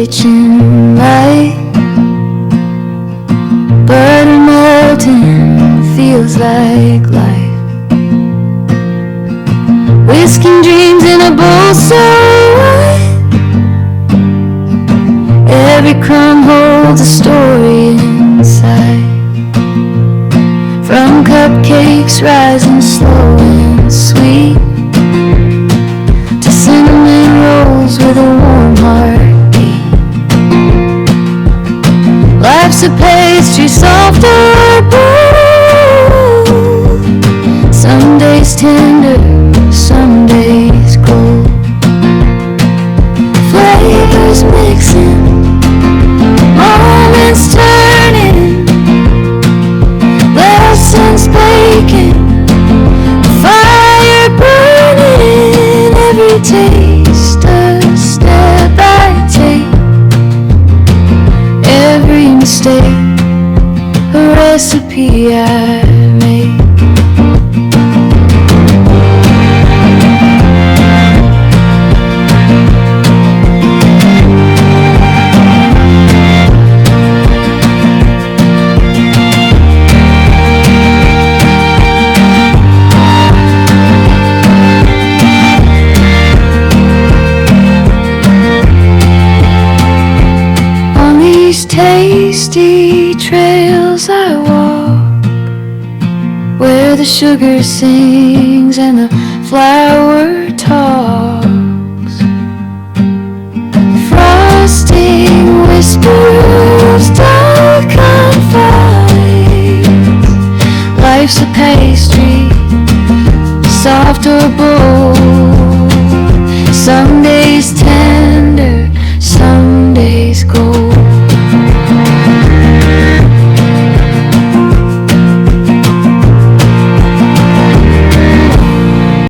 kitchen light. Butter melting feels like life. Whisking dreams in a bowl so white. Every crumb holds a story inside. From cupcakes rising slow and sweet to cinnamon rolls with a warm heartbeat. Life's a pastry, soft or bold. Some days tender, some days cold. Flavors mixing, moments turning, lessons baking, fire burning. Every taste a step I take, every mistake a recipe I make. Tasty trails I walk, where the sugar sings and the flour talks. Frosting whispers, dark confides. Life's a pastry, soft or bold.